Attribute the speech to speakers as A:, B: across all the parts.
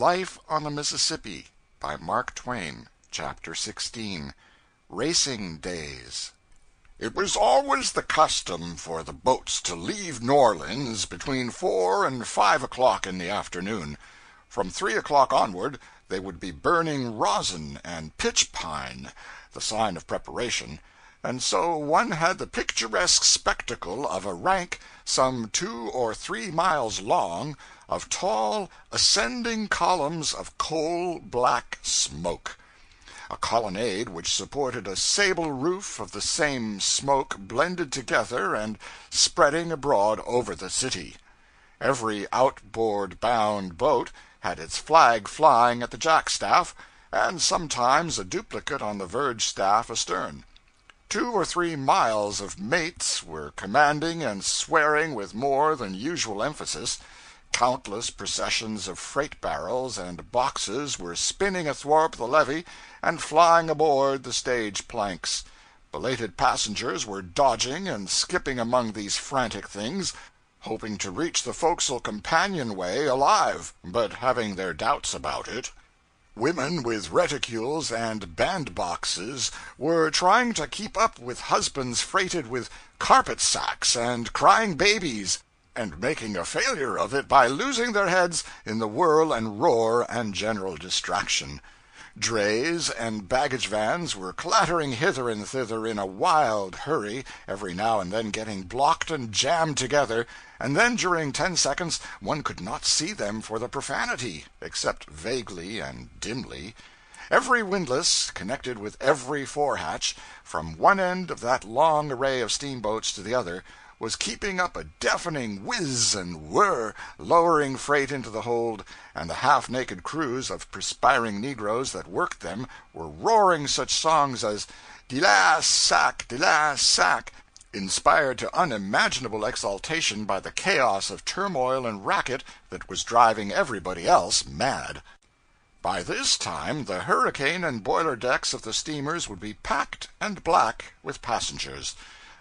A: Life on the Mississippi by Mark Twain. Chapter 16. Racing Days. It was always the custom for the boats to leave New Orleans between 4 and 5 o'clock in the afternoon. From 3 o'clock onward they would be burning rosin and pitch pine, the sign of preparation, and so one had the picturesque spectacle of a rank some 2 or 3 miles long of tall, ascending columns of coal-black smoke. A colonnade which supported a sable roof of the same smoke blended together and spreading abroad over the city. Every outboard-bound boat had its flag flying at the jackstaff, and sometimes a duplicate on the verge staff astern. 2 or 3 miles of mates were commanding and swearing with more than usual emphasis. Countless processions of freight barrels and boxes were spinning athwart the levee and flying aboard the stage planks. Belated passengers were dodging and skipping among these frantic things, hoping to reach the forecastle companionway alive, but having their doubts about it. Women with reticules and bandboxes were trying to keep up with husbands freighted with carpet sacks and crying babies, and making a failure of it by losing their heads in the whirl and roar and general distraction. Drays and baggage vans were clattering hither and thither in a wild hurry, every now and then getting blocked and jammed together, and then during 10 seconds one could not see them for the profanity, except vaguely and dimly. Every windlass connected with every forehatch, from one end of that long array of steamboats to the other, was keeping up a deafening whiz and whir, lowering freight into the hold, and the half-naked crews of perspiring negroes that worked them were roaring such songs as "De last sack, de last sack," inspired to unimaginable exultation by the chaos of turmoil and racket that was driving everybody else mad. By this time the hurricane and boiler decks of the steamers would be packed and black with passengers.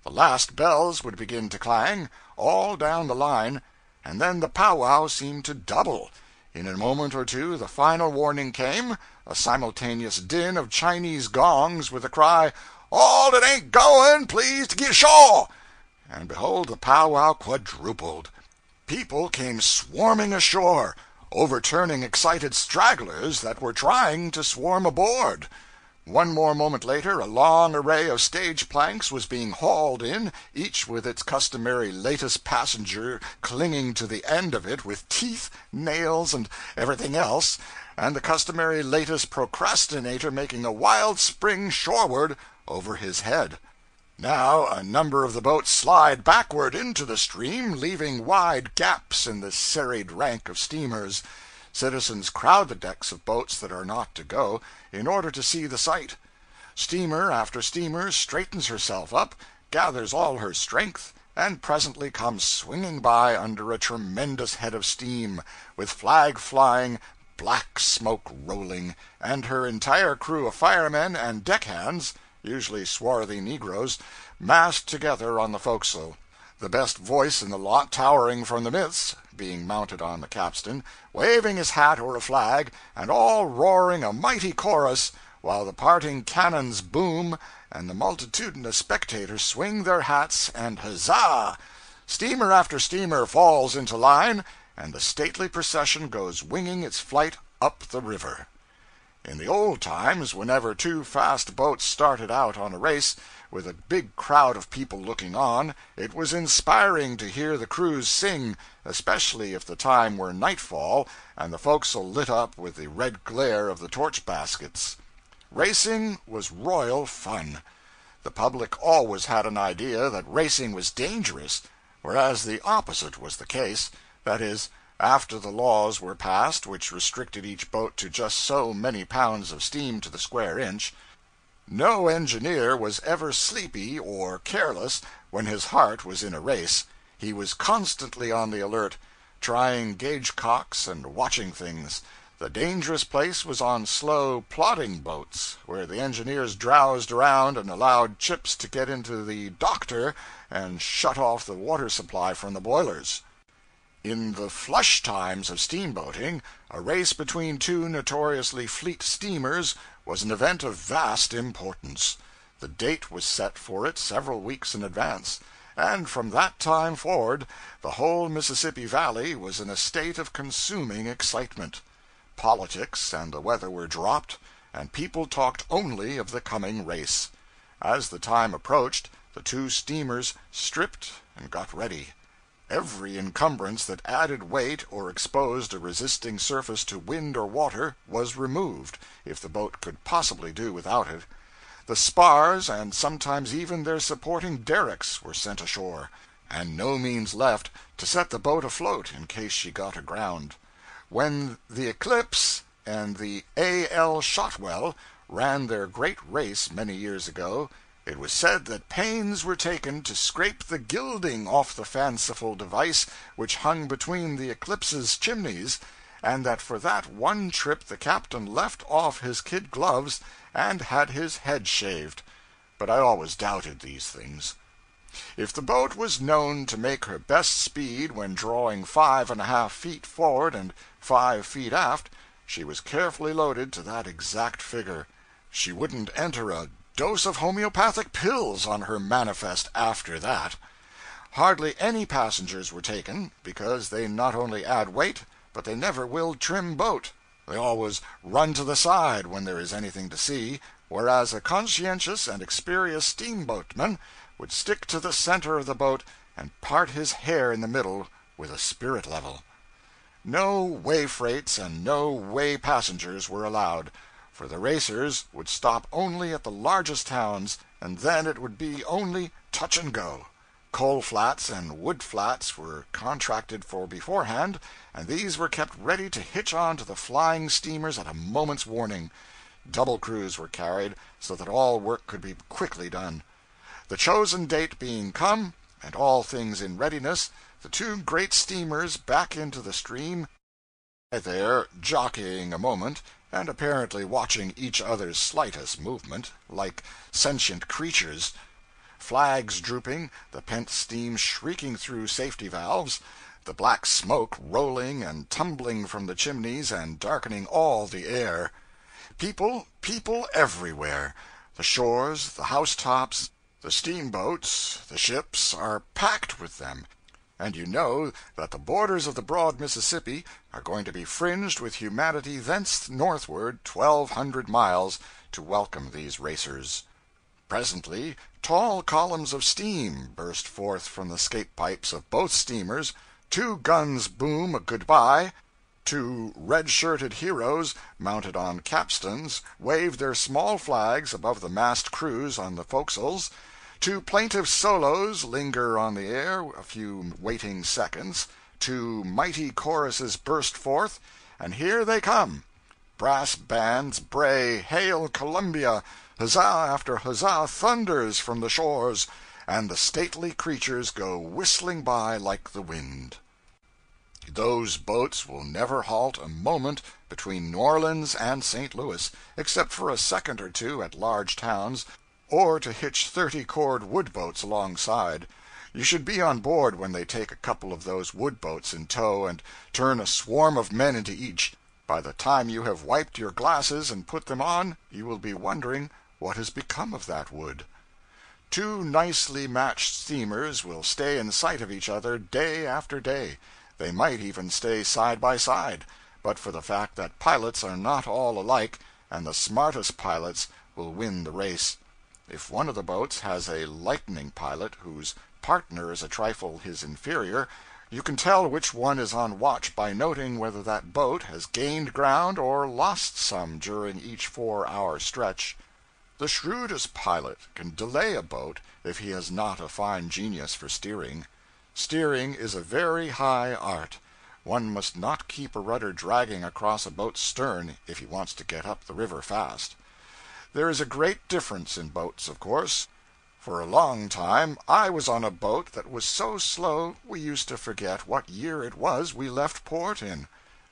A: The last bells would begin to clang, all down the line, and then the powwow seemed to double. In a moment or two the final warning came, a simultaneous din of Chinese gongs with the cry, "All that ain't going, please to get ashore!" And behold, the powwow quadrupled. People came swarming ashore, overturning excited stragglers that were trying to swarm aboard. One more moment later a long array of stage planks was being hauled in, each with its customary latest passenger clinging to the end of it with teeth, nails, and everything else, and the customary latest procrastinator making a wild spring shoreward over his head. Now a number of the boats slide backward into the stream, leaving wide gaps in the serried rank of steamers. Citizens crowd the decks of boats that are not to go, in order to see the sight. Steamer after steamer straightens herself up, gathers all her strength, and presently comes swinging by under a tremendous head of steam, with flag flying, black smoke rolling, and her entire crew of firemen and deckhands, usually swarthy negroes, massed together on the forecastle. The best voice in the lot towering from the midst, being mounted on the capstan, waving his hat or a flag, and all roaring a mighty chorus, while the parting cannons boom, and the multitudinous spectators swing their hats and huzza! Steamer after steamer falls into line, and the stately procession goes winging its flight up the river. In the old times, whenever 2 fast boats started out on a race, with a big crowd of people looking on, it was inspiring to hear the crews sing, especially if the time were nightfall and the forecastle lit up with the red glare of the torch baskets. Racing was royal fun. The public always had an idea that racing was dangerous, whereas the opposite was the case, that is, after the laws were passed which restricted each boat to just so many pounds of steam to the square inch. No engineer was ever sleepy or careless when his heart was in a race. He was constantly on the alert, trying gauge cocks and watching things. The dangerous place was on slow, plodding boats, where the engineers drowsed around and allowed chips to get into the 'doctor' and shut off the water supply from the boilers. In the flush times of steamboating, a race between two notoriously fleet steamers was an event of vast importance. The date was set for it several weeks in advance, and from that time forward the whole Mississippi Valley was in a state of consuming excitement. Politics and the weather were dropped, and people talked only of the coming race. As the time approached, the two steamers stripped and got ready. Every encumbrance that added weight or exposed a resisting surface to wind or water was removed, if the boat could possibly do without it. The spars, and sometimes even their supporting derricks, were sent ashore, and no means left to set the boat afloat in case she got aground. When the Eclipse and the A.L. Shotwell ran their great race many years ago, it was said that pains were taken to scrape the gilding off the fanciful device which hung between the Eclipse's chimneys, and that for that one trip the captain left off his kid gloves and had his head shaved. But I always doubted these things. If the boat was known to make her best speed when drawing 5½ feet forward and 5 feet aft, she was carefully loaded to that exact figure. She wouldn't enter a dose of homeopathic pills on her manifest after that. Hardly any passengers were taken, because they not only add weight, but they never will trim boat. They always run to the side when there is anything to see, whereas a conscientious and experienced steamboatman would stick to the center of the boat and part his hair in the middle with a spirit level. No way freights and no way passengers were allowed, for the racers would stop only at the largest towns, and then it would be only touch and go. Coal flats and wood flats were contracted for beforehand, and these were kept ready to hitch on to the flying steamers at a moment's warning. Double crews were carried, so that all work could be quickly done. The chosen date being come, and all things in readiness, the two great steamers back into the stream, there jockeying a moment, and apparently watching each other's slightest movement, like sentient creatures. Flags drooping, the pent steam shrieking through safety valves, the black smoke rolling and tumbling from the chimneys and darkening all the air. People everywhere. The shores, the housetops, the steamboats, the ships, are packed with them, and you know that the borders of the broad Mississippi are going to be fringed with humanity thence northward 1,200 miles to welcome these racers. Presently, tall columns of steam burst forth from the scape pipes of both steamers, 2 guns boom a good-bye, 2 red-shirted heroes, mounted on capstans, wave their small flags above the massed crews on the forecastles, 2 plaintive solos linger on the air a few waiting seconds, 2 mighty choruses burst forth, and here they come. Brass bands bray Hail Columbia, huzzah after huzzah thunders from the shores, and the stately creatures go whistling by like the wind. Those boats will never halt a moment between New Orleans and St. Louis, except for a second or two at large towns, or to hitch 30-cord wood boats alongside. You should be on board when they take a couple of those wood boats in tow and turn a swarm of men into each. By the time you have wiped your glasses and put them on, you will be wondering what has become of that wood. 2 nicely matched steamers will stay in sight of each other day after day. They might even stay side by side, but for the fact that pilots are not all alike, and the smartest pilots will win the race. If one of the boats has a lightning pilot whose partner is a trifle his inferior, you can tell which one is on watch by noting whether that boat has gained ground or lost some during each 4-hour stretch. The shrewdest pilot can delay a boat if he has not a fine genius for steering. Steering is a very high art. One must not keep a rudder dragging across a boat's stern if he wants to get up the river fast. There is a great difference in boats, of course. For a long time I was on a boat that was so slow we used to forget what year it was we left port in.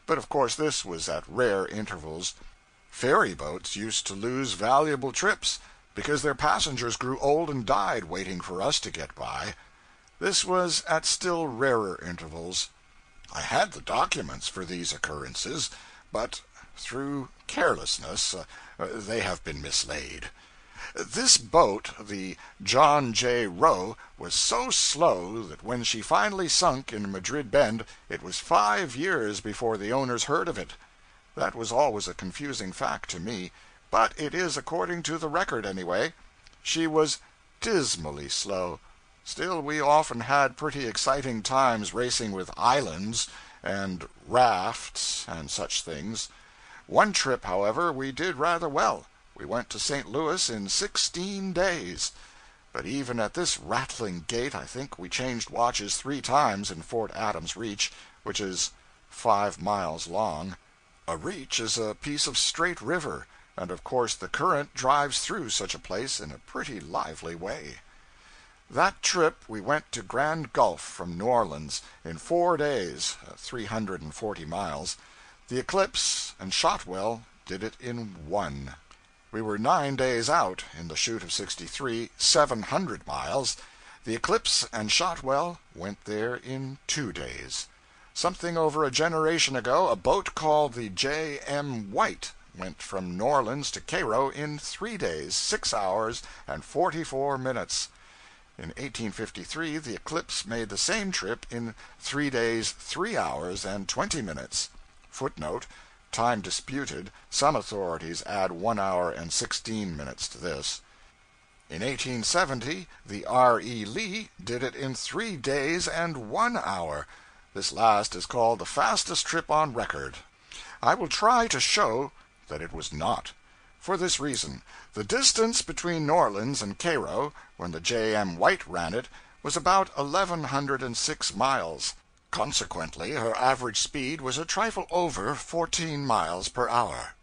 A: But of course this was at rare intervals. Ferry boats used to lose valuable trips because their passengers grew old and died waiting for us to get by. This was at still rarer intervals. I had the documents for these occurrences, but through carelessness they have been mislaid. This boat, the John J. Roe, was so slow that when she finally sunk in Madrid Bend, it was 5 years before the owners heard of it. That was always a confusing fact to me, but it is according to the record, anyway. She was dismally slow. Still, we often had pretty exciting times racing with islands and rafts and such things. One trip, however, we did rather well. We went to St. Louis in 16 days. But even at this rattling gait, I think we changed watches 3 times in Fort Adams Reach, which is 5 miles long. A reach is a piece of straight river, and of course the current drives through such a place in a pretty lively way. That trip we went to Grand Gulf from New Orleans in 4 days, 340 miles. The Eclipse and Shotwell did it in 1. We were 9 days out in the Chute of 63, 700 miles. The Eclipse and Shotwell went there in 2 days. Something over a generation ago, a boat called the J.M. White went from New Orleans to Cairo in 3 days, 6 hours, and 44 minutes. In 1853, the Eclipse made the same trip in 3 days, 3 hours, and 20 minutes. Footnote: time disputed. Some authorities add 1 hour and 16 minutes to this. In 1870, the R.E. Lee did it in 3 days and 1 hour. This last is called the fastest trip on record. I will try to show that it was not. For this reason: the distance between New Orleans and Cairo, when the J.M. White ran it, was about 1,106 miles. Consequently, her average speed was a trifle over 14 miles per hour.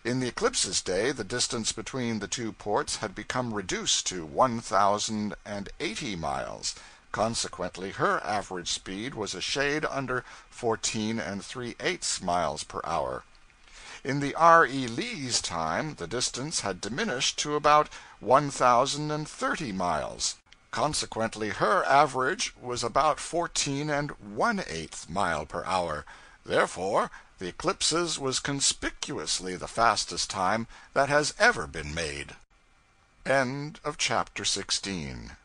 A: In the Eclipse's day, the distance between the two ports had become reduced to 1,080 miles. Consequently, her average speed was a shade under 14 3/8 miles per hour. In the R.E. Lee's time, the distance had diminished to about 1,030 miles. Consequently, her average was about 14 1/8 mile per hour. Therefore, the Eclipse's was conspicuously the fastest time that has ever been made. End of chapter 16.